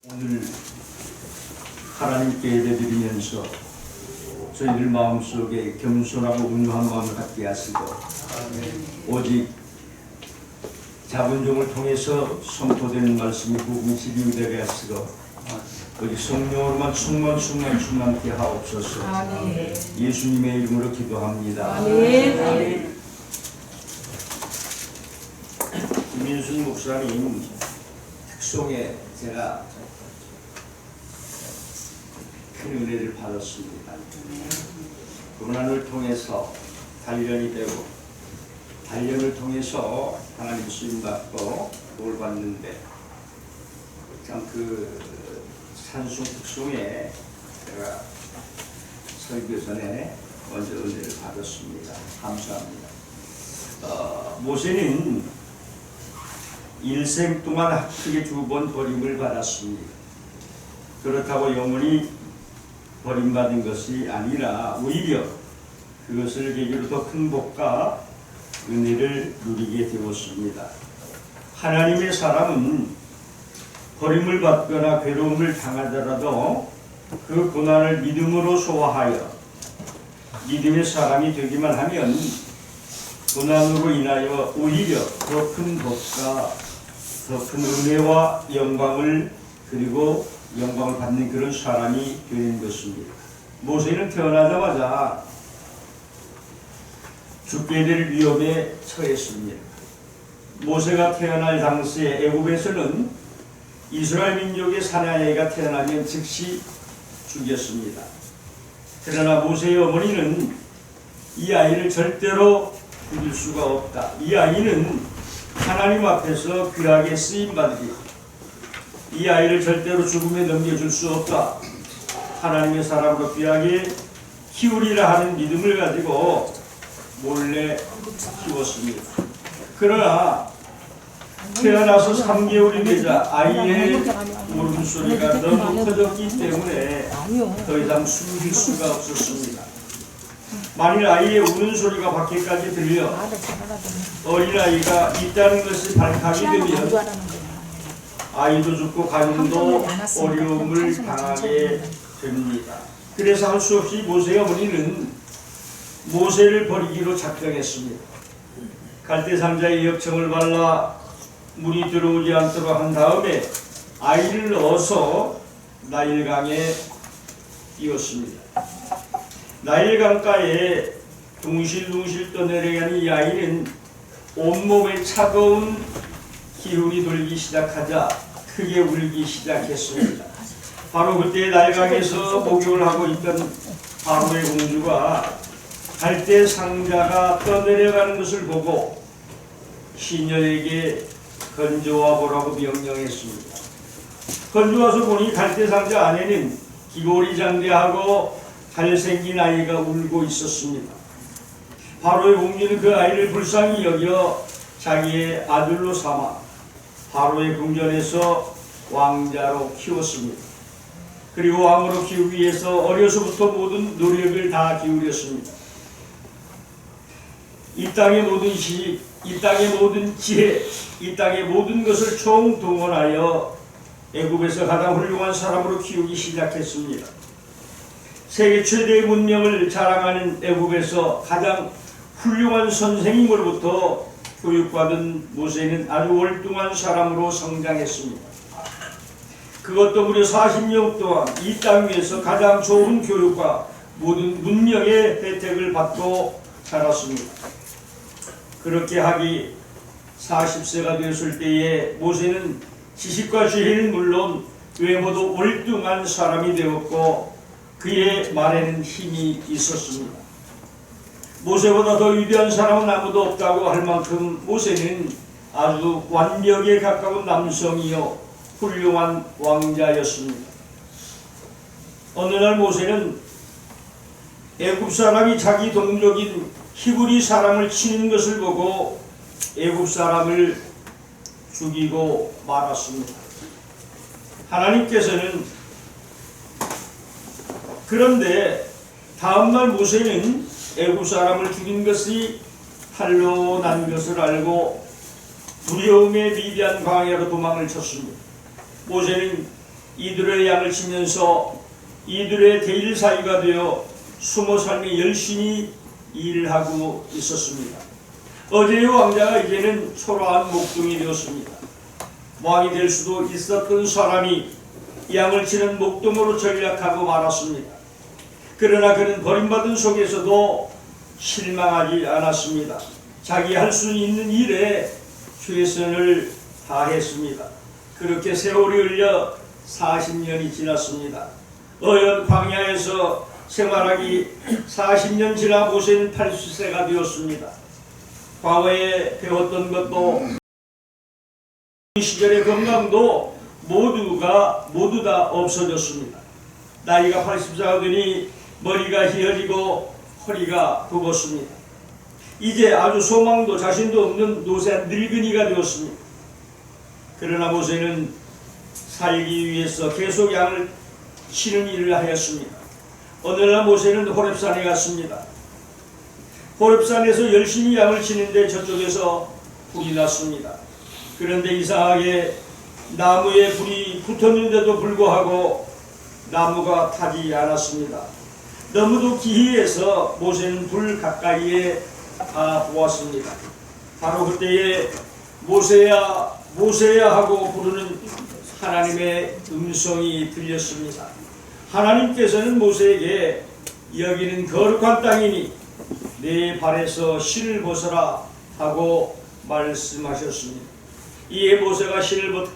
오늘 하나님께 예배드리면서 저희들 마음속에 겸손하고 온유한 마음을 갖게 하시고 오직 작은 종을 통해서 선포되는 말씀이 복음이 되게 하시고 오직 성령으로만 충만케 하옵소서. 예수님의 이름으로 기도합니다. 김민순 목사님 특송에 제가 큰 은혜를 받았습니다. 고난을 통해서 단련이 되고 단련을 통해서 하나님 쓰임받고 복을 받는데 참 그 산송 특송에 제가 설교 전에 먼저 은혜를 받았습니다. 감사합니다. 모세는 일생 동안 크게 2번 버림을 받았습니다. 그렇다고 영원히 버림받은 것이 아니라 오히려 그것을 계기로 더 큰 복과 은혜를 누리게 되었습니다. 하나님의 사람은 버림을 받거나 괴로움을 당하더라도 그 고난을 믿음으로 소화하여 믿음의 사람이 되기만 하면 고난으로 인하여 오히려 더 큰 복과 더 큰 은혜와 영광을 그리고 영광을 받는 그런 사람이 되는 것입니다. 모세는 태어나자마자 죽게 될 위험에 처했습니다. 모세가 태어날 당시에 애굽에서는 이스라엘 민족의 사내아이가 태어나면 즉시 죽였습니다. 그러나 모세의 어머니는 이 아이를 절대로 죽일 수가 없다. 이 아이는 하나님 앞에서 귀하게 쓰임받으리. 이 아이를 절대로 죽음에 넘겨줄 수 없다. 하나님의 사람으로 귀하게 키우리라 하는 믿음을 가지고 몰래 키웠습니다. 그러나 태어나서 3개월이 되자 아이의 울음소리가 너무 커졌기 때문에 더 이상 숨길 수가 없었습니다. 만일 아이의 우는 소리가 밖에까지 들려 어린아이가 있다는 것이 발각이 되면 아이도 죽고 가정도 어려움을 당하게 됩니다. 그래서 할 수 없이 모세의 어머니는 모세를 버리기로 작정했습니다. 갈대상자의 역청을 발라 물이 들어오지 않도록 한 다음에 아이를 넣어서 나일강에 띄웠습니다. 나일강가에 둥실둥실 떠내려가는 이 아이는 온몸에 차가운 기운이 돌기 시작하자 크게 울기 시작했습니다. 바로 그때 나일강에서 목욕을 하고 있던 바로의 공주가 갈대 상자가 떠내려가는 것을 보고 시녀에게 건져와 보라고 명령했습니다. 건져와서 보니 갈대 상자 안에는 기골이 장대하고 잘생긴 아이가 울고 있었습니다. 바로의 공주는 그 아이를 불쌍히 여겨 자기의 아들로 삼아 바로의 궁전에서 왕자로 키웠습니다. 그리고 왕으로 키우기 위해서 어려서부터 모든 노력을 다 기울였습니다. 이 땅의 모든 시, 이 땅의 모든 지혜, 이 땅의 모든 것을 총동원하여 애굽에서 가장 훌륭한 사람으로 키우기 시작했습니다. 세계 최대의 문명을 자랑하는 애굽에서 가장 훌륭한 선생님으로부터 교육받은 모세는 아주 월등한 사람으로 성장했습니다. 그것도 무려 40년 동안 이 땅 위에서 가장 좋은 교육과 모든 문명의 혜택을 받고 자랐습니다. 그렇게 하기 40세가 되었을 때에 모세는 지식과 지혜는 물론 외모도 월등한 사람이 되었고 그의 말에는 힘이 있었습니다. 모세보다 더 위대한 사람은 아무도 없다고 할 만큼 모세는 아주 완벽에 가까운 남성이요 훌륭한 왕자였습니다. 어느 날 모세는 애굽 사람이 자기 동족인 히브리 사람을 치는 것을 보고 애굽 사람을 죽이고 말았습니다. 하나님께서는 그런데 다음날 모세는 애굽 사람을 죽인 것이 팔로 난 것을 알고 두려움의 미비한 광야로 도망을 쳤습니다. 모세는 이들의 양을 치면서 이들의 대일사이가 되어 숨어 삶에 열심히 일을 하고 있었습니다. 어제의 왕자가 이제는 초라한 목동이 되었습니다. 왕이 될 수도 있었던 사람이 양을 치는 목동으로 전락하고 말았습니다. 그러나 그는 버림받은 속에서도 실망하지 않았습니다. 자기 할 수 있는 일에 최선을 다했습니다. 그렇게 세월이 흘려 40년이 지났습니다. 어연 광야에서 생활하기 40년 지나 모세는 80세가 되었습니다. 과거에 배웠던 것도 시절의 건강도 모두 다 없어졌습니다. 나이가 80세가 되니 머리가 휘어지고 허리가 굽었습니다. 이제 아주 소망도 자신도 없는 노쇠한 늙은이가 되었습니다. 그러나 모세는 살기 위해서 계속 양을 치는 일을 하였습니다. 어느 날 모세는 호렙산에 갔습니다. 호렙산에서 열심히 양을 치는데 저쪽에서 불이 났습니다. 그런데 이상하게 나무에 불이 붙었는데도 불구하고 나무가 타지 않았습니다. 너무도 기이해서 모세는 불 가까이에 보았습니다. 바로 그때에 모세야 모세야 하고 부르는 하나님의 음성이 들렸습니다. 하나님께서는 모세에게 여기는 거룩한 땅이니 내 발에서 신을 벗어라 하고 말씀하셨습니다. 이에 모세가 신을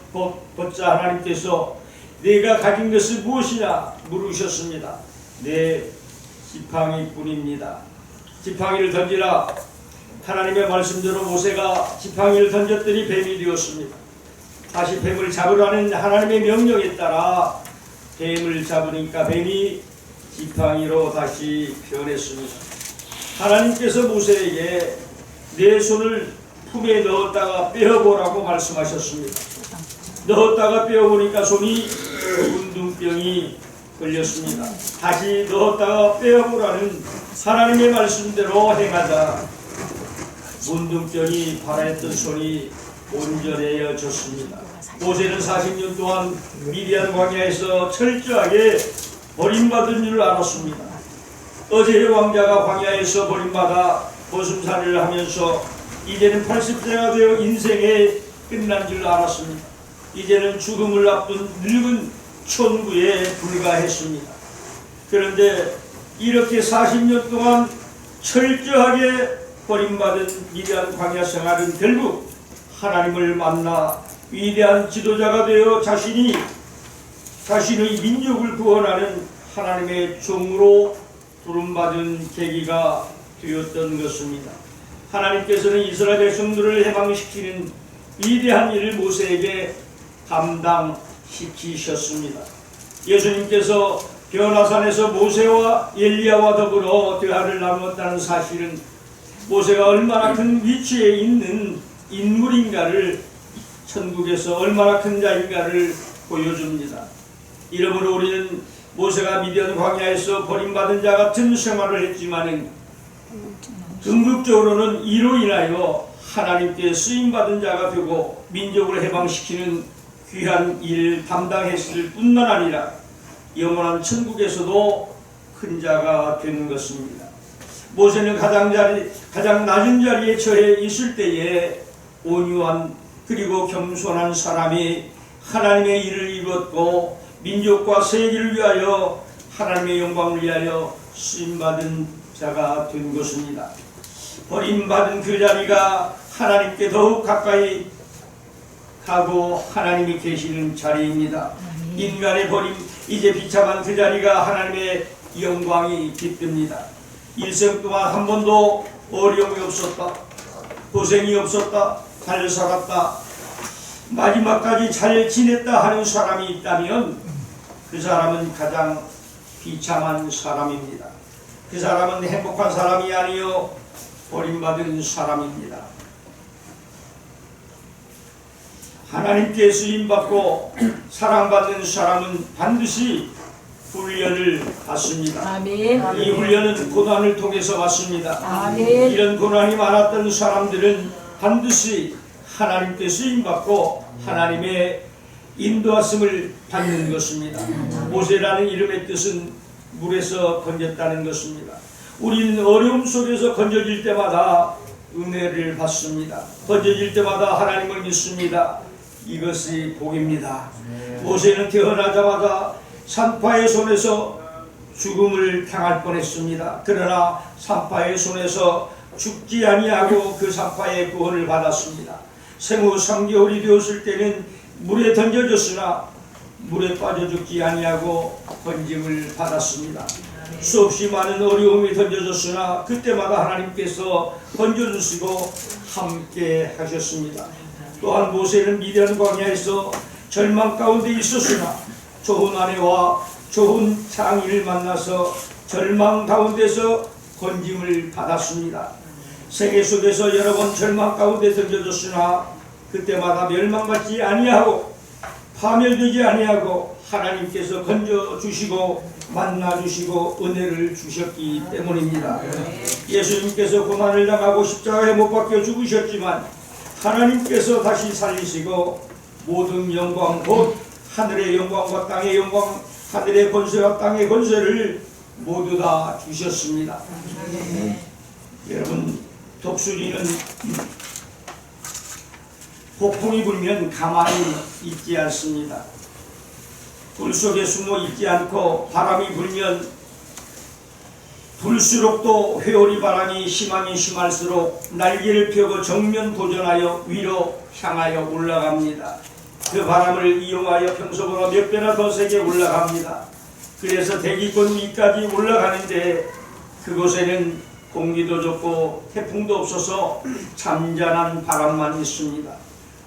벗자 하나님께서 내가 가진 것은 무엇이냐 물으셨습니다. 내 지팡이뿐입니다. 지팡이를 던지라. 하나님의 말씀대로 모세가 지팡이를 던졌더니 뱀이 되었습니다. 다시 뱀을 잡으라는 하나님의 명령에 따라 뱀을 잡으니까 뱀이 지팡이로 다시 변했습니다. 하나님께서 모세에게 내 손을 품에 넣었다가 빼어보라고 말씀하셨습니다. 넣었다가 빼어보니까 손이 문둥병이 걸렸습니다. 다시 넣었다가 빼어보라는 하나님의 말씀대로 행하자 문둥병이 발했던 손이 온전해졌습니다. 모세는 40년 동안 미디안 광야에서 철저하게 버림받은 줄 알았습니다. 어제의 왕자가 광야에서 버림받아 버슴살이를 하면서 이제는 80세가 되어 인생에 끝난 줄 알았습니다. 이제는 죽음을 앞둔 늙은 천구에 불과했습니다. 그런데 이렇게 40년 동안 철저하게 버림받은 미디안 광야 생활은 결국 하나님을 만나 위대한 지도자가 되어 자신의 민족을 구원하는 하나님의 종으로 부름받은 계기가 되었던 것입니다. 하나님께서는 이스라엘 백성들을 해방시키는 위대한 일을 모세에게 감당시키셨습니다. 예수님께서 변화산에서 모세와 엘리야와 더불어 대화를 나누었다는 사실은 모세가 얼마나 큰 위치에 있는 인물인가를 천국에서 얼마나 큰 자인가를 보여줍니다. 이러므로 우리는 모세가 미디안 광야에서 버림받은 자 같은 생활을 했지만은 궁극적으로는 이로 인하여 하나님께 쓰임받은 자가 되고 민족을 해방시키는 귀한 일을 담당했을 뿐만 아니라 영원한 천국에서도 큰 자가 되는 것입니다. 모세는 가장 낮은 자리에 처해 있을 때에 온유한 그리고 겸손한 사람이 하나님의 일을 이뤘고 민족과 세계를 위하여 하나님의 영광을 위하여 쓰임받은 자가 된 것입니다. 버림받은 그 자리가 하나님께 더욱 가까이 가고 하나님이 계시는 자리입니다. 인간의 버림 이제 비참한 그 자리가 하나님의 영광이 깃듭니다. 일생 동안 한 번도 어려움이 없었다. 고생이 없었다. 잘 살았다. 마지막까지 잘 지냈다 하는 사람이 있다면 그 사람은 가장 비참한 사람입니다. 그 사람은 행복한 사람이 아니요 버림받은 사람입니다. 하나님께 쓰임받고 사랑받는 사람은 반드시 훈련을 받습니다. 아멘. 이 훈련은 고난을 통해서 받습니다. 아멘. 이런 고난이 많았던 사람들은 반드시 하나님께 쓰임받고 하나님의 인도하심을 받는 것입니다. 모세라는 이름의 뜻은 물에서 건졌다는 것입니다. 우리는 어려움 속에서 건져질 때마다 은혜를 받습니다. 건져질 때마다 하나님을 믿습니다. 이것이 복입니다. 모세는 태어나자마자 산파의 손에서 죽음을 당할 뻔했습니다. 그러나 산파의 손에서 죽지 아니하고 그 산파의 구원을 받았습니다. 생후 3개월이 되었을 때는 물에 던져졌으나 물에 빠져 죽지 아니하고 건짐을 받았습니다. 수없이 많은 어려움이 던져졌으나 그때마다 하나님께서 건져주시고 함께 하셨습니다. 또한 모세는 미디안 광야에서 절망 가운데 있었으나 좋은 아내와 좋은 장인을 만나서 절망 가운데서 건짐을 받았습니다. 세계 속에서 여러 번 절망 가운데 던져졌으나 그때마다 멸망받지 아니하고 파멸되지 아니하고 하나님께서 건져주시고 만나주시고 은혜를 주셨기 때문입니다. 예수님께서 고난을 당하고 십자가에 못 박혀 죽으셨지만 하나님께서 다시 살리시고 모든 영광 곧 하늘의 영광과 땅의 영광, 하늘의 권세와 땅의 권세를 모두 다 주셨습니다. 여러분, 독수리는 폭풍이 불면 가만히 있지 않습니다. 불 속에 숨어 있지 않고 바람이 불면 불수록 또 회오리 바람이 심하면 심할수록 날개를 펴고 정면 도전하여 위로 향하여 올라갑니다. 그 바람을 이용하여 평소보다 몇 배나 더 세게 올라갑니다. 그래서 대기권 위까지 올라가는데 그곳에는 공기도 좋고 태풍도 없어서 잠잠한 바람만 있습니다.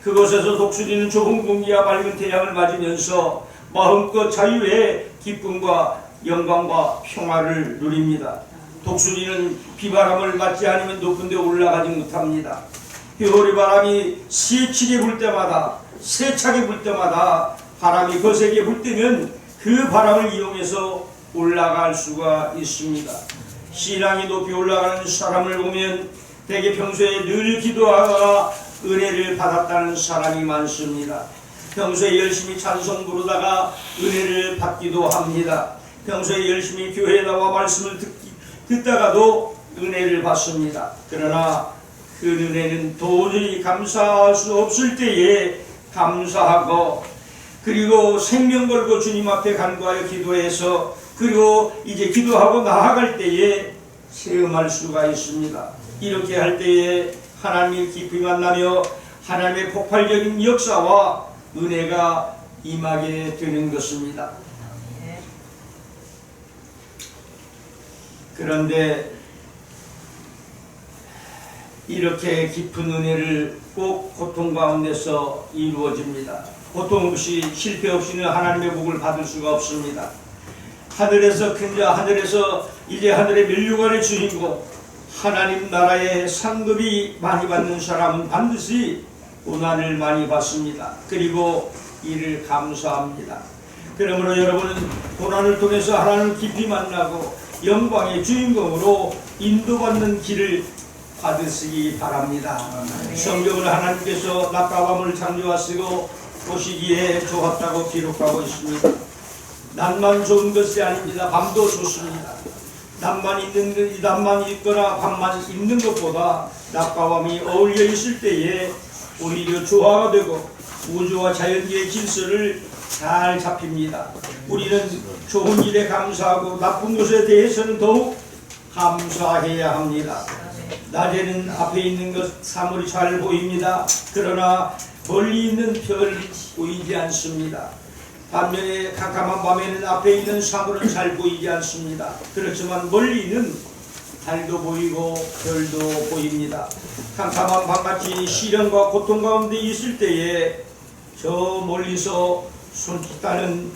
그곳에서 독수리는 좋은 공기와 밝은 태양을 맞으면서 마음껏 자유의 기쁨과 영광과 평화를 누립니다. 독수리는 비바람을 맞지 않으면 높은 데 올라가지 못합니다. 회오리 바람이 세차게 불 때마다 바람이 거세게 불 때면 그 바람을 이용해서 올라갈 수가 있습니다. 신앙이 높이 올라가는 사람을 보면 대개 평소에 늘 기도하거나 은혜를 받았다는 사람이 많습니다. 평소에 열심히 찬송 부르다가 은혜를 받기도 합니다. 평소에 열심히 교회에 나와 말씀을 듣다가도 은혜를 받습니다. 그러나 그 은혜는 도저히 감사할 수 없을 때에 감사하고 그리고 생명 걸고 주님 앞에 간구하여 기도해서 그리고 이제 기도하고 나아갈 때에 체험할 수가 있습니다. 이렇게 할 때에 하나님을 깊이 만나며 하나님의 폭발적인 역사와 은혜가 임하게 되는 것입니다. 그런데 이렇게 깊은 은혜를 꼭 고통 가운데서 이루어집니다. 고통 없이 실패 없이는 하나님의 복을 받을 수가 없습니다. 하늘에서 큰 자, 하늘에서 이제 하늘의 면류관의 주인공, 하나님 나라의 상급이 많이 받는 사람은 반드시 고난을 많이 받습니다. 그리고 이를 감사합니다. 그러므로 여러분은 고난을 통해서 하나님을 깊이 만나고 영광의 주인공으로 인도받는 길을 받으시기 바랍니다. 성경은 하나님께서 낮과 밤을 창조하시고 보시기에 좋았다고 기록하고 있습니다. 낮만 좋은 것이 아닙니다. 밤도 좋습니다. 낮만 있거나 밤만 있는 것보다 낮과 밤이 어울려 있을 때에 오히려 조화가 되고 우주와 자연계의 질서를 잘 잡힙니다. 우리는 좋은 일에 감사하고 나쁜 것에 대해서는 더욱 감사해야 합니다. 낮에는 앞에 있는 것 사물이 잘 보입니다. 그러나 멀리 있는 별이 보이지 않습니다. 반면에 캄캄한 밤에는 앞에 있는 사물은 잘 보이지 않습니다. 그렇지만 멀리 있는 달도 보이고 별도 보입니다. 캄캄한 밤같이 시련과 고통 가운데 있을 때에 저 멀리서 손짓하는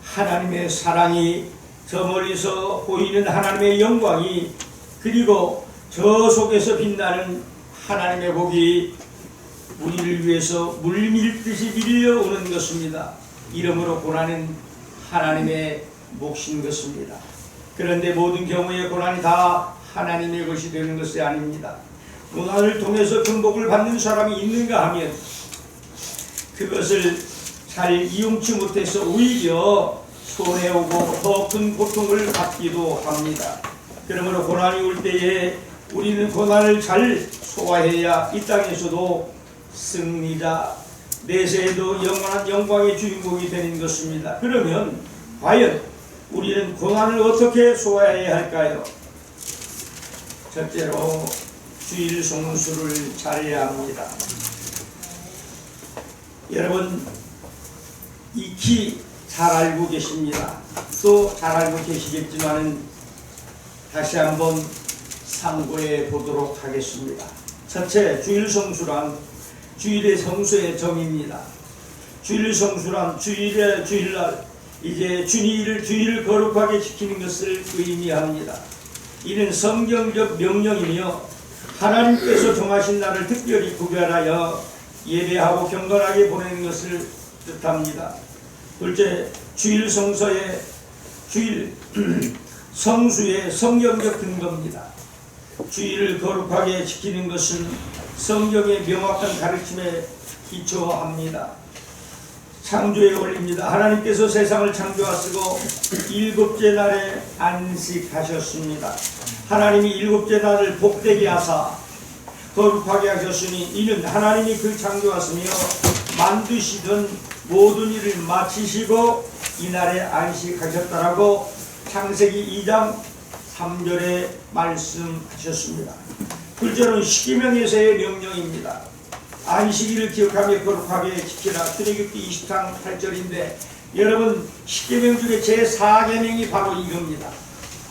하나님의 사랑이, 저 멀리서 보이는 하나님의 영광이, 그리고 저 속에서 빛나는 하나님의 복이 우리를 위해서 물밀듯이 밀려오는 것입니다. 이러므로 고난은 하나님의 몫인 것입니다. 그런데 모든 경우에 고난이 다 하나님의 것이 되는 것이 아닙니다. 고난을 통해서 근복을 받는 사람이 있는가 하면 그것을 잘 이용치 못해서 오히려 손해오고 더 큰 고통을 받기도 합니다. 그러므로 고난이 올 때에 우리는 고난을 잘 소화해야 이 땅에서도 승리자, 내세에도 영원한 영광의 주인공이 되는 것입니다. 그러면 과연 우리는 고난을 어떻게 소화해야 할까요? 첫째로 주일 성수를 잘해야 합니다. 여러분 익히 잘 알고 계십니다. 또 잘 알고 계시겠지만은 다시 한번 참고해 보도록 하겠습니다. 첫째, 주일 성수란 주일의 성수의 정의입니다. 주일 성수란 주일날 이제 주일을 거룩하게 지키는 것을 의미합니다. 이는 성경적 명령이며 하나님께서 정하신 날을 특별히 구별하여 예배하고 경건하게 보내는 것을 뜻합니다. 둘째, 주일 성수의 성경적 근거입니다. 주일을 거룩하게 지키는 것은 성경의 명확한 가르침에 기초합니다. 창조의 원리입니다. 하나님께서 세상을 창조하시고 일곱째 날에 안식하셨습니다. 하나님이 일곱째 날을 복되게 하사 거룩하게 하셨으니 이는 하나님이 그 창조하시며 만드시던 모든 일을 마치시고 이날에 안식하셨다라고 창세기 2장 3절에 말씀하셨습니다. 둘째로는 십계명에서의 명령입니다. 안식일을 기억하며 거룩하게 지키라. 출애굽기 20장 8절인데 여러분 십계명 중에 제4계명이 바로 이겁니다.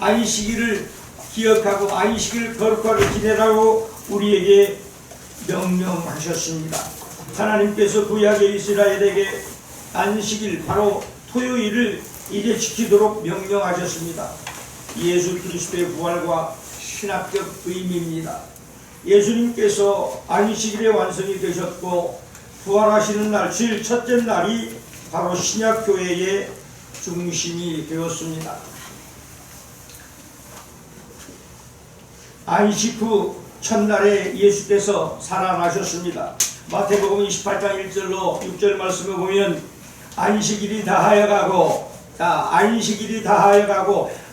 안식일을 기억하고 안식일을 거룩하게 지내라고 우리에게 명령하셨습니다. 하나님께서 구약의 이스라엘에게 안식일 바로 토요일을 이제 지키도록 명령하셨습니다. 예수 그리스도의 부활과 신학적 의미입니다. 예수님께서 안식일의 완성이 되셨고 부활하시는 날 주일 첫째 날이 바로 신약교회의 중심이 되었습니다. 안식 후 첫날에 예수께서 살아나셨습니다. 마태복음 28장 1절로 6절 말씀을 보면 안식일이 다하여가고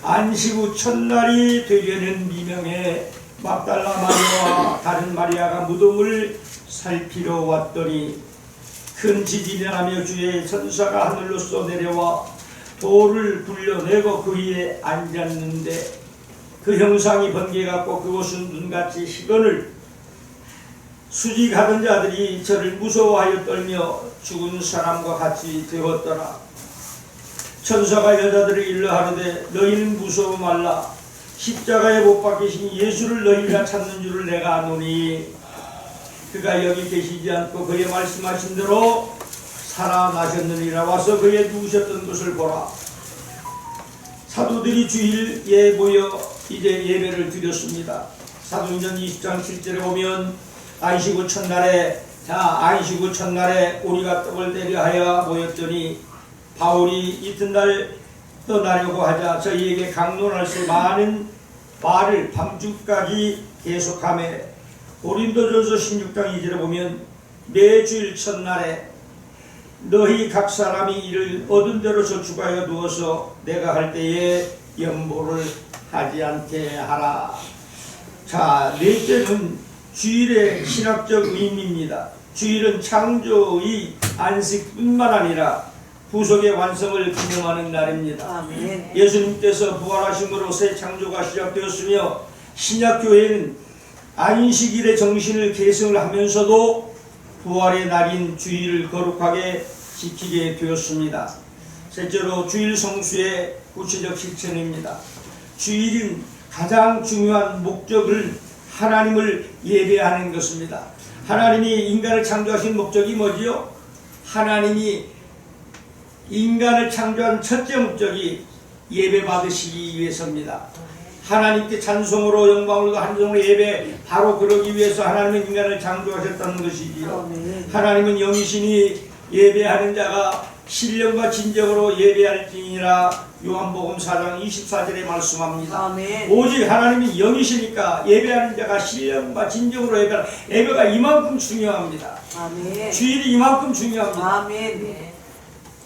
안식 후 첫날이 되려는 미명에 막달라 마리아와 다른 마리아가 무덤을 살피러 왔더니 큰 지진이 나며 주의 천사가 하늘로서 내려와 돌을 굴려내고 그 위에 앉았는데 그 형상이 번개 같고 그곳은 눈같이 희건을 수직하던 자들이 저를 무서워하여 떨며 죽은 사람과 같이 되었더라. 천사가 여자들을 일러 하르되 너희는 무서워 말라. 십자가에 못 박히신 예수를 너희가 찾는 줄을 내가 아노니 그가 여기 계시지 않고 그의 말씀하신 대로 살아나셨느니라. 와서 그의 누우셨던 곳을 보라. 사도들이 주일에 모여 이제 예배를 드렸습니다. 사도행전 20장 7절에 보면 안식 후 첫날에 우리가 떡을 내려 하여 모였더니 바울이 이튿날 떠나려고 하자 저희에게 강론할 수 많은 말을 밤중까지 계속하며 고린도전서 16장 2절에 보면 매주일 첫날에 너희 각 사람이 이를 얻은 대로 저축하여 두어서 내가 할 때에 연보를 하지 않게 하라. 자, 넷째는 주일의 신학적 의미입니다. 주일은 창조의 안식뿐만 아니라 구속의 완성을 기념하는 날입니다. 아멘. 예수님께서 부활하심으로 새 창조가 시작되었으며 신약교회는 안식일의 정신을 계승을 하면서도 부활의 날인 주일을 거룩하게 지키게 되었습니다. 셋째로 주일 성수의 구체적 실천입니다. 주일은 가장 중요한 목적을 하나님을 예배하는 것입니다. 하나님이 인간을 창조하신 목적이 뭐지요? 하나님이 인간을 창조한 첫째 목적이 예배 받으시기 위해서입니다. 하나님께 찬송으로 영광으로 한정으로 예배 바로 그러기 위해서 하나님은 인간을 창조하셨다는 것이지요. 하나님은 영이시니 예배하는 자가 신령과 진정으로 예배할지니라. 요한복음 4장 24절에 말씀합니다. 아멘. 오직 하나님이 영이시니까 예배하는 자가 신령과 진정으로 예배가 이만큼 중요합니다. 아멘. 주일이 이만큼 중요합니다. 아멘.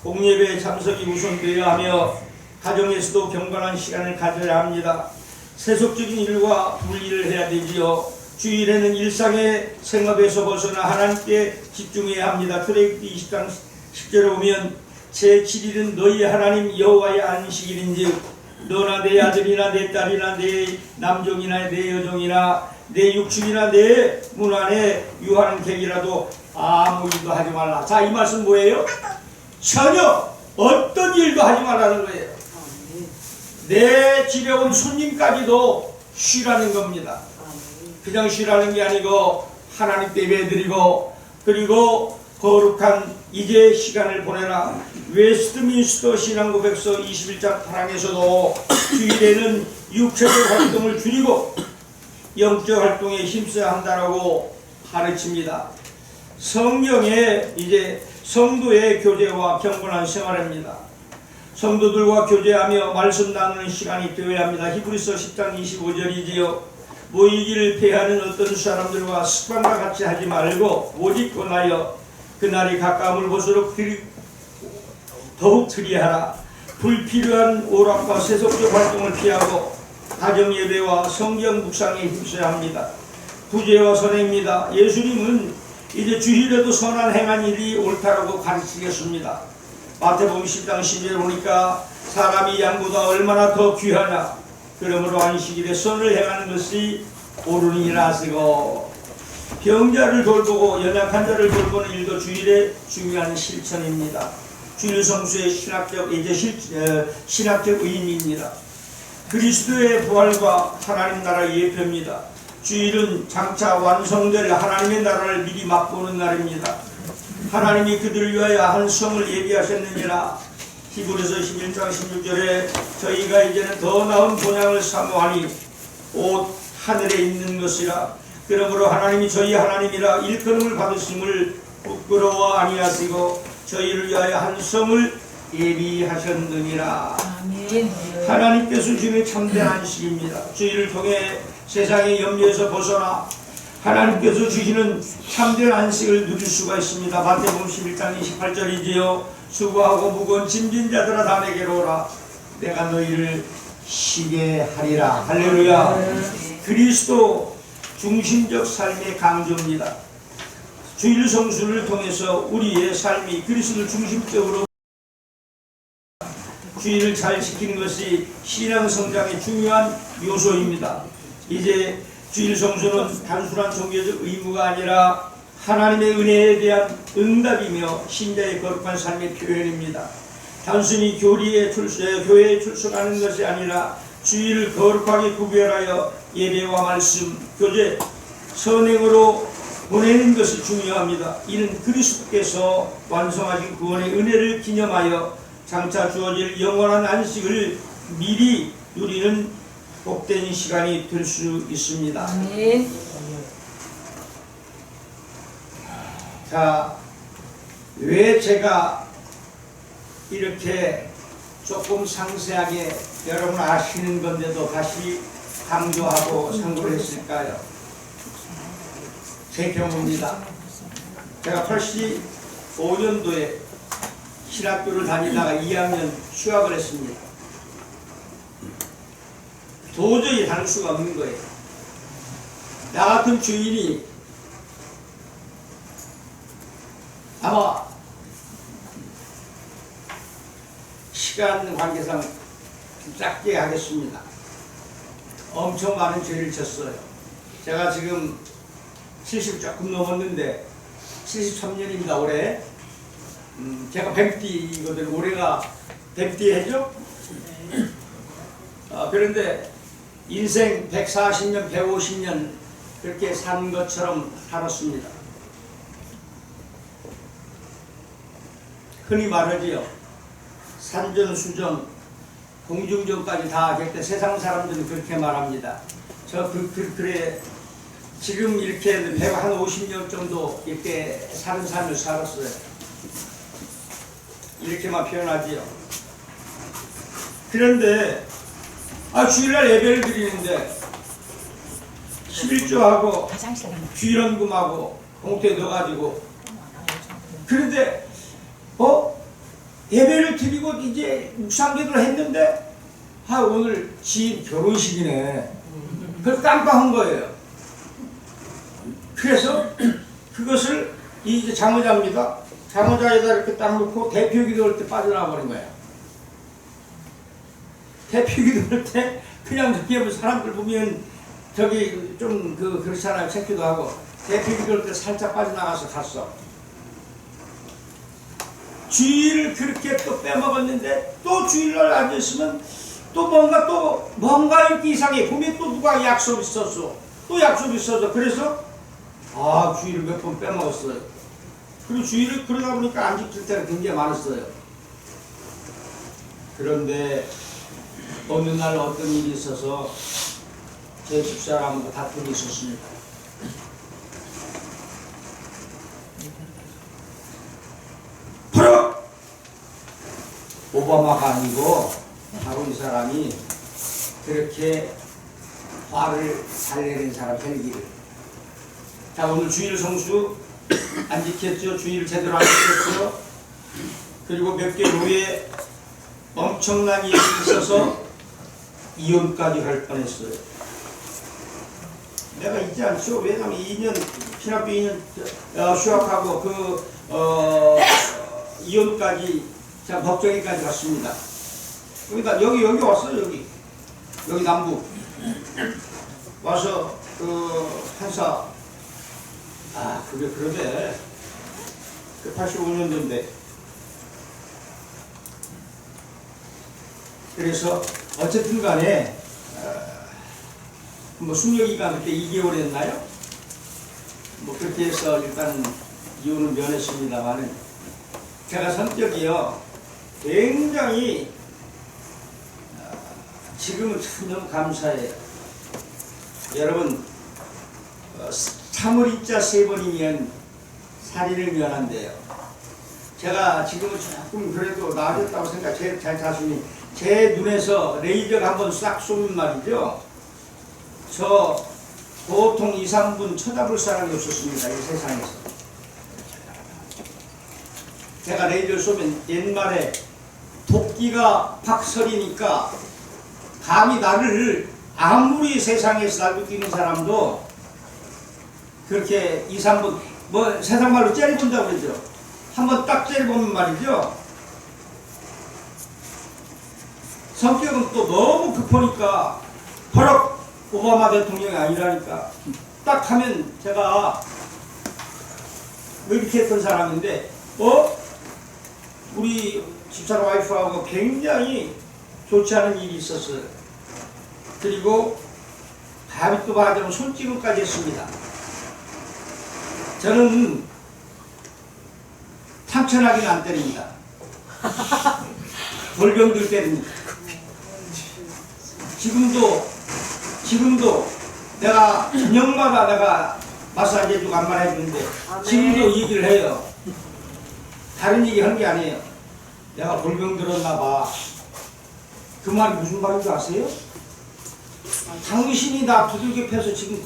공예배에 참석이 우선되어야 하며 가정에서도 경건한 시간을 가져야 합니다. 세속적인 일과 분리를 해야 되지요. 주일에는 일상의 생업에서 벗어나 하나님께 집중해야 합니다. 출애굽기 20장 10절에 보면 제7일은 너희 하나님 여호와의 안식일인즉 너나 내 아들이나 내 딸이나 내 남종이나 내 여종이나 내 육축이나 내 문 안에 유하는 객이라도 아무 일도 하지 말라. 자, 이 말씀 뭐예요? 전혀 어떤 일도 하지 말라는 거예요. 내 집에 온 손님까지도 쉬라는 겁니다. 그냥 쉬라는 게 아니고 하나님께 예배드리고 그리고 거룩한 이제 시간을 보내라. 웨스트민스터 신앙고백서 21장 8항에서도 주일에는 육체적 활동을 줄이고 영적 활동에 힘써야 한다라고 가르칩니다. 성경에 이제 성도의 교제와 경건한 생활입니다. 성도들과 교제하며 말씀 나누는 시간이 되어야 합니다. 히브리서 10장 25절이지요. 모이기를 패하는 어떤 사람들과 습관과 같이 하지 말고 오직 권하여 그날이 가까움을 볼수록 더욱 그리하라. 불필요한 오락과 세속적 활동을 피하고 가정예배와 성경 묵상에 힘써야 합니다. 구제와 선행입니다. 예수님은 이제 주일에도 선한 행한 일이 옳다라고 가르치겠습니다. 마태복음 10장 10절에 보니까 사람이 양보다 얼마나 더 귀하냐. 그러므로 안식일에 선을 행하는 것이 옳으니라 하시고 병자를 돌보고 연약한 자를 돌보는 일도 주일의 중요한 실천입니다. 주일 성수의 신학적 의미입니다. 그리스도의 부활과 하나님 나라의 예표입니다. 주일은 장차 완성될 하나님의 나라를 미리 맛보는 날입니다. 하나님이 그들을 위하여 한 성을 예비하셨느니라. 히브리서 11장 16절에 저희가 이제는 더 나은 본향을 사모하니 곧 하늘에 있는 것이라. 그러므로 하나님이 저희 하나님이라 일컬음을 받으심을 부끄러워 아니하시고 저희를 위하여 한 성을 예비하셨느니라. 아멘. 하나님께서 주시는 참된 안식입니다. 주일을 통해 세상의 염려에서 벗어나 하나님께서 주시는 참된 안식을 누릴 수가 있습니다. 마태복음 11장 28절이지요. 수고하고 무거운 짐진 자들아 다 내게로 오라. 내가 너희를 쉬게 하리라. 할렐루야. 그리스도 중심적 삶의 강조입니다. 주일 성수를 통해서 우리의 삶이 그리스도 중심적으로 주일을 잘 지키는 것이 신앙 성장의 중요한 요소입니다. 이제 주일 성수는 단순한 종교적 의무가 아니라 하나님의 은혜에 대한 응답이며 신자의 거룩한 삶의 표현입니다. 단순히 교회에 출석하는 것이 아니라 주일을 거룩하게 구별하여 예배와 말씀, 교제, 선행으로 보내는 것이 중요합니다. 이는 그리스도께서 완성하신 구원의 은혜를 기념하여 장차 주어질 영원한 안식을 미리 누리는 복된 시간이 될 수 있습니다. 네. 자, 왜 제가 이렇게 조금 상세하게 여러분 아시는 건데도 다시 강조하고 상고를 했을까요? 제 경우입니다. 제가 85년도에 신학교를 다니다가 2학년 휴학을 했습니다. 도저히 다닐 수가 없는 거예요. 나 같은 주인이 아마 시간 관계상 짧게 하겠습니다. 엄청 많은 죄를 졌어요. 제가 지금 70 조금 넘었는데 73년입니다 올해. 제가 뱀띠거든. 올해가 뱀띠 해죠? 그런데 인생 140년 150년 그렇게 산 것처럼 살았습니다. 흔히 말하지요. 산전수전 공중전까지 다 그때 세상 사람들은 그렇게 말합니다. 저 그래 지금 이렇게 150년 정도 이렇게 사는 삶을 살았어요. 이렇게만 표현하지요. 그런데 주일날 예배를 드리는데 11조하고 주일헌금하고 봉투에 넣어가지고 그런데 예배를 드리고 이제 묵상기도를 했는데 오늘 지인 결혼식이네. 그걸 깜빡한 거예요. 그래서 그것을 이제 장모자입니다. 장모자에다 이렇게 딱 놓고 대표기도 할 때 빠져나와 버린 거예요. 대표기도 할 때 그냥 저기 사람들 보면 저기 좀 그렇잖아요. 체크도 하고 대표기도 할 때 살짝 빠져나가서 갔어. 주일을 그렇게 또 빼먹었는데 또 주일날 앉아있으면 또 뭔가 이렇게 이상해. 보면 또 누가 약속 있었어. 또 약속 있었어. 그래서 주일을 몇 번 빼먹었어요. 그리고 주일을 그러다 보니까 안 지킬 때가 굉장히 많았어요. 그런데 어느 날 어떤 일이 있어서 제 집사람하고 다툼이 있었습니다. 바로 오바마가 아니고 바로 이 사람이 그렇게 화를 잘 내는 사람 헬기를. 자, 오늘 주일 성수 안 지켰죠? 주일을 제대로 안 지켰죠? 그리고 몇 개월 후에 엄청난 일이 있어서 이혼까지 할 뻔했어요. 내가 있지 않죠? 왜냐면 2년 신학교 2년 휴학하고 이혼까지 자 법정에까지 갔습니다. 그러니까 여기 왔어요. 여기 남부 와서 판사 그게 그러대. 85년도인데 그래서 어쨌든 간에 숙려기간 그때 2개월이었나요? 그렇게 해서 일단 이혼을 면했습니다만은 제가 성격이요 굉장히 지금은 참 너무 감사해요. 여러분 참을이자 3번이면 살인을 면한대요. 제가 지금은 조금 그래도 나아졌다고 생각해요. 제 자신이 제 눈에서 레이저가 한번 싹 쏘면 말이죠. 저 보통 2, 3분 쳐다볼 사람이 없었습니다. 이 세상에서. 제가 레이저를 쏘면 옛말에 도끼가 박설이니까 감히 나를 아무리 세상에서 날고 뛰는 사람도 그렇게 2, 3분 세상 말로 째려본다고 그러죠. 한번 딱 째려보면 말이죠. 성격은 또 너무 급하니까 버럭 오바마 대통령이 아니라니까 딱 하면 제가 왜 이렇게 했던 사람인데 우리 집사람 와이프하고 굉장히 좋지 않은 일이 있었어요. 그리고 감히 또 말하자면 손찌검까지 했습니다. 저는 상처나기는 안 때립니다. 돌병들 때립니다. 지금도 내가 저녁마다 내가 마사지 해주고 안마 해주는데 지금도 이 얘기를 해요. 다른 얘기 하는 게 아니에요. 내가 돌병 들었나 봐. 그 말이 무슨 말인 줄 아세요? 당신이 나 두들겨 패서 지금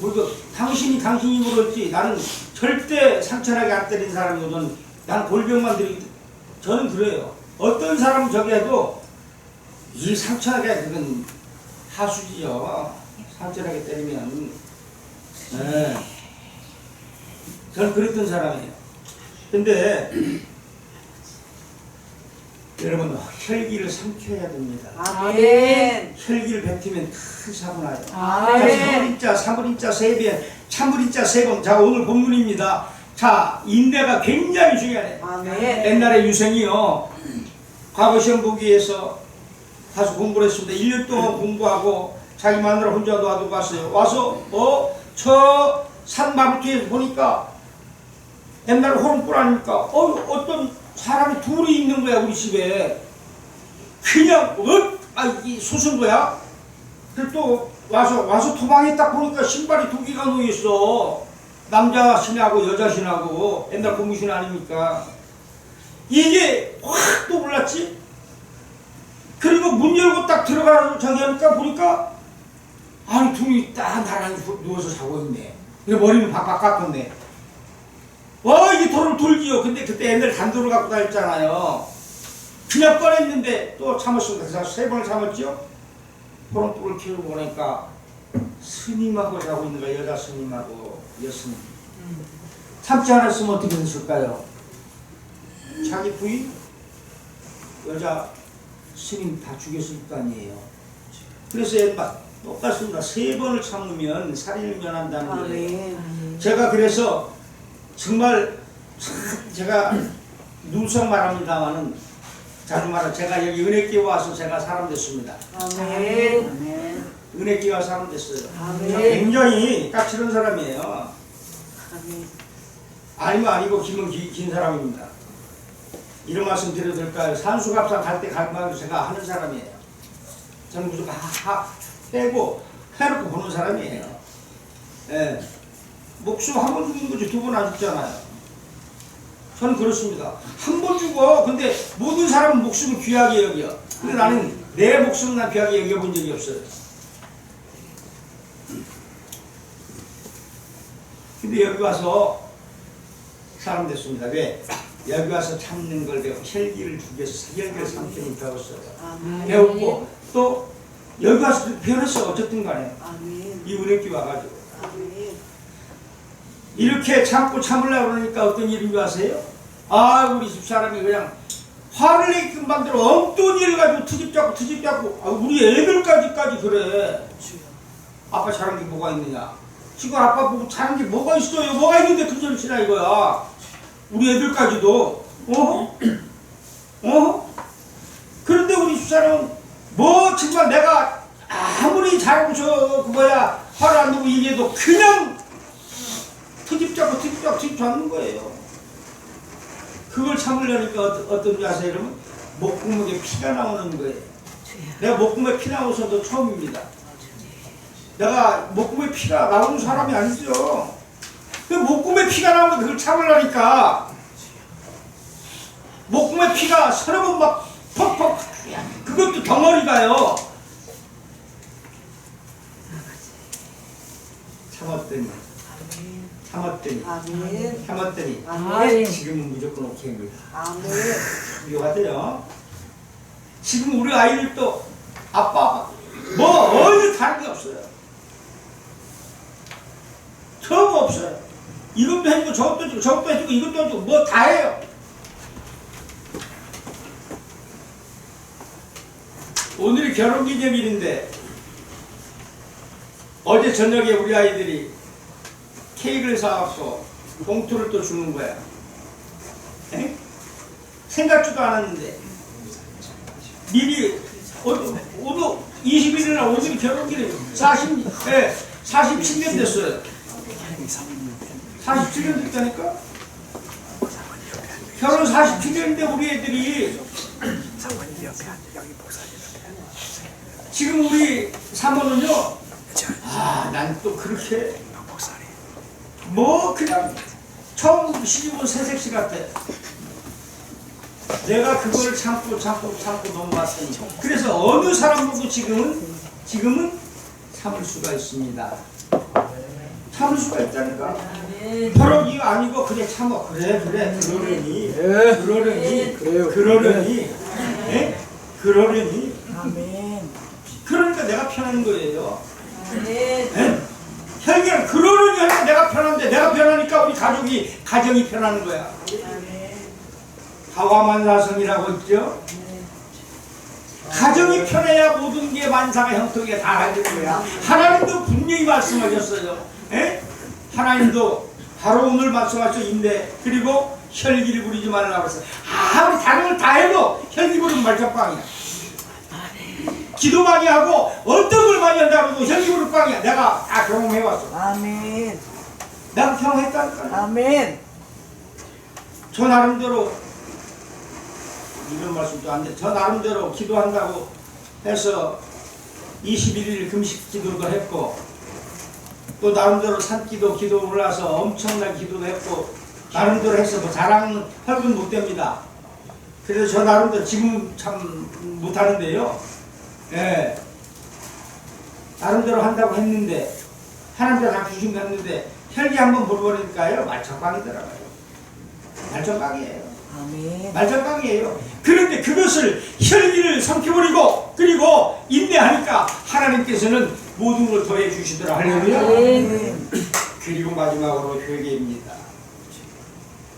당신이 물었지. 나는 절대 상처나게 안 때린 사람이거든. 난 골병만 들이기. 저는 그래요. 어떤 사람은 저기 해도 이 상처나게 그건 하수지요. 상처나게 때리면. 네. 저는 그랬던 사람이에요. 근데 여러분 혈기를 삼켜야 됩니다. 아멘. 혈기를 뱉으면 큰 사고 나요. 아멘. 사물인자 3배, 참물인자 3번. 자, 오늘 본문입니다. 자, 인내가 굉장히 중요하네. 아멘. 옛날에 유생이요 과거 시험 보기 위해서 가서 공부를 했습니다. 1년 동안 공부하고 자기 마누라 혼자 놔두고 왔어요. 와서 저 산마루트에서 보니까 옛날에 호롱불 아닙니까? 어떤 사람이 둘이 있는 거야. 우리 집에 그냥 이 솟은 거야. 그리고 또 와서 도망에 딱 보니까 신발이 2개가 놓여있어. 남자 신하고 여자 신하고 옛날 고무신 아닙니까? 이게 확 또 올랐지. 그리고 문 열고 딱 들어가서 저기 하니까 보니까 아니 둘이 딱 나란히 누워서 자고 있네. 머리는 박박 깎았네. 이게 돌을 돌지요. 근데 그때 옛날 단도를 갖고 다녔잖아요. 그냥 꺼냈는데 또 참았습니다. 그래서 3번을 참았죠. 코롱불을 켜고 보니까 스님하고 자고 있는 거야. 여자 스님하고 여스님. 참지 않았으면 어떻게 됐을까요? 자기 부인 여자 스님 다 죽였을 거 아니에요. 그래서 똑같습니다. 3번을 참으면 살인을 면한다는 거예요. 아멘. 제가 그래서 정말 제가 눈속 말합니다만은 자주 말하 제가 여기 은혜교회 와서 제가 사람 됐습니다. 아멘. 은혜교회 와서 사람 됐어요. 아멘. 굉장히 까칠한 사람이에요. 아멘. 아니면 아니고 길면 긴 사람입니다. 이런 말씀 드려도 될까요? 산수갑산 갈 때 갈망도 제가 하는 사람이에요. 저는 무조건 빼고 해놓고 보는 사람이에요. 예. 목숨 한 번 죽는 거지 2번 안 죽잖아요. 저는 그렇습니다. 한 번 죽어. 근데 모든 사람은 목숨을 귀하게 여겨. 근데 나는 내 목숨을 난 귀하게 여겨본 적이 없어요. 근데 여기 와서 사람 됐습니다. 왜? 여기 와서 참는 걸 배우고 혈기를 죽여서 혈기를 삼켜니 배웠어요. 아멘. 배웠고 또 여기 와서 변했어. 어쨌든 간에 아멘. 이 은혜기 와가지고 아멘. 이렇게 참고 참으려고 그러니까 어떤 일인 줄 아세요? 아 우리 집사람이 그냥 화를 내게끔 만들어 엉뚱한 일 가지고 트집 잡고 우리 애들까지 그래. 아빠 잘한 게 뭐가 있느냐. 지금 아빠 보고 잘한 게 뭐가 있어요. 뭐가 있는데 그 소리 치나 이거야. 우리 애들까지도 그런데 우리 집사람은 뭐 정말 내가 아무리 잘하고서 그거야 화를 안 내고 얘기해도 그냥 트집 잡고 잡는 거예요. 그걸 참으려니까 어떤 줄 아세요? 여러분? 목구멍에 피가 나오는 거예요. 내가 목구멍에 피 나오서도 처음입니다. 내가 목구멍에 피가 나오는 사람이 아니죠. 그 목구멍에 피가 나오면 그걸 참으려니까 목구멍에 피가 서너 번 막 퍽퍽 그것도 덩어리가요. 참았더니 아멘. 지금은 무조건 오케이인 거예요. 아멘. 묘하대요. 지금 우리 아이들도 아빠 뭐 어디 다른 게 없어요. 처음 없어요. 이것도 해주고 저것도 해주고 저것도 해주고 이것도 해주고 뭐 다 해요. 오늘이 결혼기념일인데 어제 저녁에 우리 아이들이 케이크를 사갖고 봉투를 또 주는 거야. 에? 생각지도 않았는데 미리 오늘 21일날 오늘이 결혼기념일 47년 됐어요. 47년 됐다니까? 결혼 47년인데 우리 애들이 지금 우리 사모는요 난 또 그렇게 뭐 그냥 처음 시집온 새색시 같아. 내가 그걸 참고 넘어갔더니 그래서 어느 사람 보고 지금은 참을 수가 있습니다. 참을 수가 있다니까. 벼락이 아니고 그래 참어. 그래 그러려니 그러니까 내가 편한 거예요. 혈기는 그러려니 하니까 내가 편한데 내가 편하니까 우리 가정이 편하는 거야. 가와만사성이라고 있죠. 가정이 편해야 모든 게 만사가 형통에 다 가는 거야. 하나님도 분명히 말씀하셨어요. 하나님도 바로 오늘 말씀하셨는데 그리고 혈기를 부리지 말라고 했어요. 아무리 다른 걸 다 해도 혈기 부리면 말짝빵이야. 기도 많이 하고 어떤 걸 많이 한다고 해도 혈기 부리면 빵이야. 내가 다 경험해왔어. 아멘. 내가 경험했다니까. 아멘. 저 나름대로 이런 말씀도 안 돼. 저 나름대로 기도한다고 해서 21일 금식 기도도 했고 또 나름대로 산기도 기도 올라서 엄청난 기도도 했고 나름대로 해서 뭐 자랑은 헐건 못 됩니다. 그래서 저 나름대로 지금 참 못하는데요. 나름대로 한다고 했는데 하나님께서 다 주신다고 했는데 혈기 한번 물어보니까요 말천방이더라고요. 말천방이에요. 아멘. 말장강이에요. 그런데 그것을 혈기를 삼켜버리고 그리고 인내하니까 하나님께서는 모든 걸 더해 주시더라. 할렐루야. 아멘. 그리고 마지막으로 회개입니다.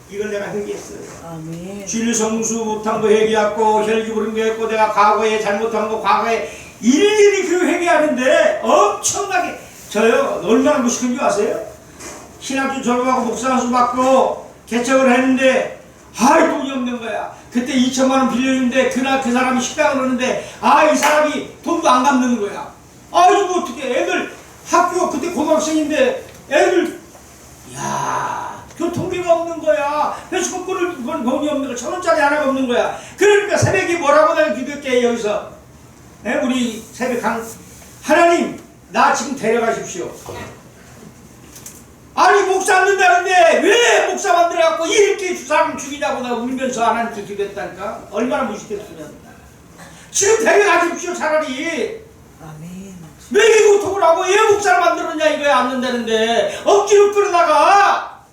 이걸 내가 회개했어요. 아멘. 질 성수 못한 거 회개했고 혈기 부른 거 했고 내가 과거에 잘못한 거 과거에 일일이 그 회개하는데 엄청나게 저요 얼마나 무식한 줄 아세요? 신학교 졸업하고 목사 한수 받고 개척을 했는데 아이 돈이 없는 거야. 그때 2천만 원 빌렸는데 그날 그 사람이 식당을 오는데 이 사람이 돈도 안 갚는 거야. 이거 어떻게 애들 학교 그때 고등학생인데 애들 야 교통비가 없는 거야. 회수권을 돈이 없는 거야. 1,000원짜리 하나가 없는 거야. 그러니까 새벽에 뭐라고 내가 기도할게 여기서 우리 새벽 하나님 나 지금 데려가십시오. 아니 목사 안 된다는데 왜 목사 만들어갖고 이렇게 사람 죽이냐고 내가 울면서 하나님께 기도했다니까. 얼마나 무식했으면. 지금 데려가십시오 차라리. 아멘. 왜 이 고통을 하고 왜 목사를 만들었냐 이거야. 안 된다는데 억지로 끌어다가.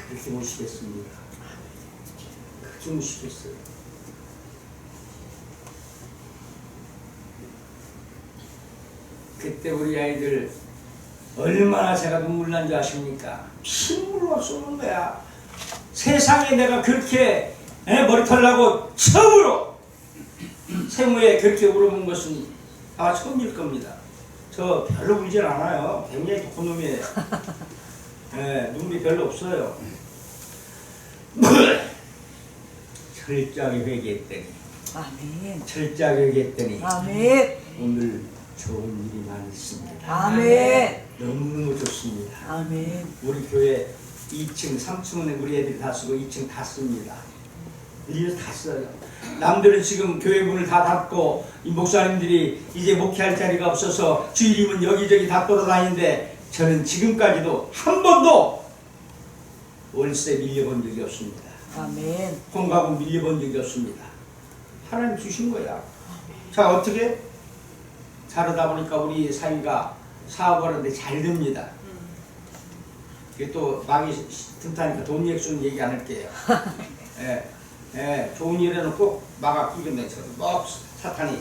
그렇게 무식했습니다. 그렇게 무식했어요. 그때 우리 아이들 얼마나 제가 눈물 난 줄 아십니까? 피눈물로 쏘는 거야. 세상에 내가 그렇게 머리털 나고 처음으로 생후에 그렇게 울어본 것은 아마 처음일 겁니다. 저 별로 울진 않아요. 굉장히 독한 놈이에요. 눈물이 별로 없어요. 철저하게 회개했더니 철저하게 회개했더니 아멘. 오늘 좋은 일이 많이 있습니다. 아멘. 너무너무 좋습니다. 아멘. 우리 교회 2층, 3층은 우리 애들이 다 쓰고 2층 다 씁니다. 이제 다 써요. 남들은 지금 교회 문을 다 닫고 이 목사님들이 이제 목회할 자리가 없어서 주일이면 여기저기 다 돌아다니는데 저는 지금까지도 한 번도 월세 밀려본 적이 없습니다. 아멘. 공과금 밀려본 적이 없습니다. 하나님 주신 거야. 자 어떻게? 자르다 보니까 우리 사위가 사업하는데 잘 됩니다. 이게 또 막이 튼다니까 돈 액수는 얘기 안 할게요. 좋은 일에는 꼭 막아 끼겠네. 꼭 사탄이.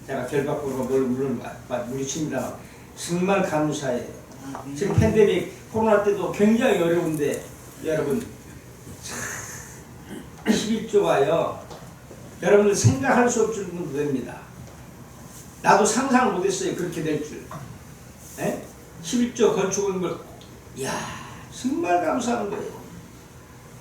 제가 결박부가 뭘 물리칩니다. 정말 감사해요. 지금 팬데믹 코로나 때도 굉장히 어려운데 여러분 11조가요. 여러분들 생각할 수 없을 정도 됩니다. 나도 상상 못했어요. 그렇게 될 줄. 11조 건축은 걸, 이야, 정말 감사한 거예요.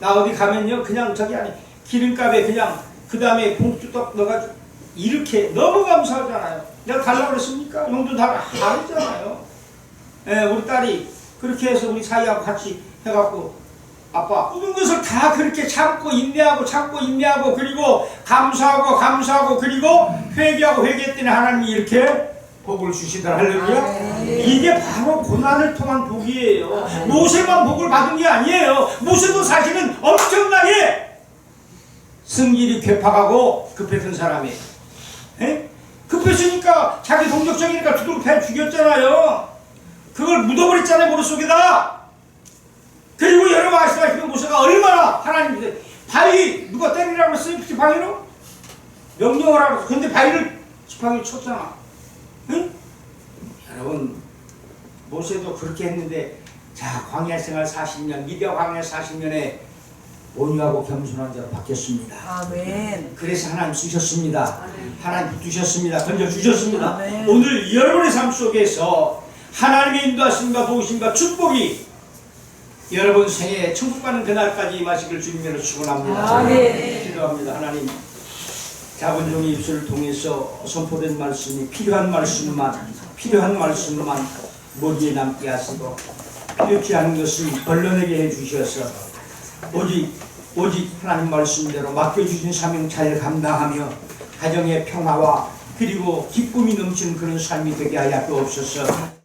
나 어디 가면요, 그냥 저기 아니, 기름값에 그냥, 그 다음에 봉투떡 넣어가지고, 이렇게 너무 감사하잖아요. 내가 달라고 그랬습니까? 형도 다르잖아요. 우리 딸이 그렇게 해서 우리 사이하고 같이 해갖고, 아빠, 모든 것을 다 그렇게 참고 인내하고 그리고 감사하고 그리고 회개하고 회개했더니 하나님이 이렇게 복을 주시더라. 할렐루야. 이게 바로 고난을 통한 복이에요. 모세만 복을 받은 게 아니에요. 모세도 사실은 엄청나게 성질이 괴팍하고 급했던 사람이에요. 급했으니까 자기 동족적이니까 두들겨 패 죽였잖아요. 그걸 묻어버렸잖아요. 머릿속에다. 그리고 여러분 아시다시피 모세가 얼마나 하나님 바위 누가 때리라고 했어요? 지팡이로? 명령을 하고 근데 바위를 지팡이로 쳤잖아. 응? 여러분 모세도 그렇게 했는데 자 광야 생활 40년 미디어 광야 40년에 온유하고 겸손한 자로 바뀌었습니다. 아멘. 그래서 하나님 쓰셨습니다. 하나님 주셨습니다. 던져주셨습니다. 아멘. 오늘 여러분의 삶 속에서 하나님의 인도하심과 도우심과 축복이 여러분 생에 천국 가는 그날까지 임하시길 주님으로 축원합니다. 아멘. 기도합니다. 하나님 작은 종의 입술을 통해서 선포된 말씀이 필요한 말씀만 머리에 남게 하시고 필요치 않은 것을 걸러내게 해주셔서 오직 하나님 말씀대로 맡겨주신 사명 잘 감당하며 가정의 평화와 그리고 기쁨이 넘치는 그런 삶이 되게 하여 주옵소서.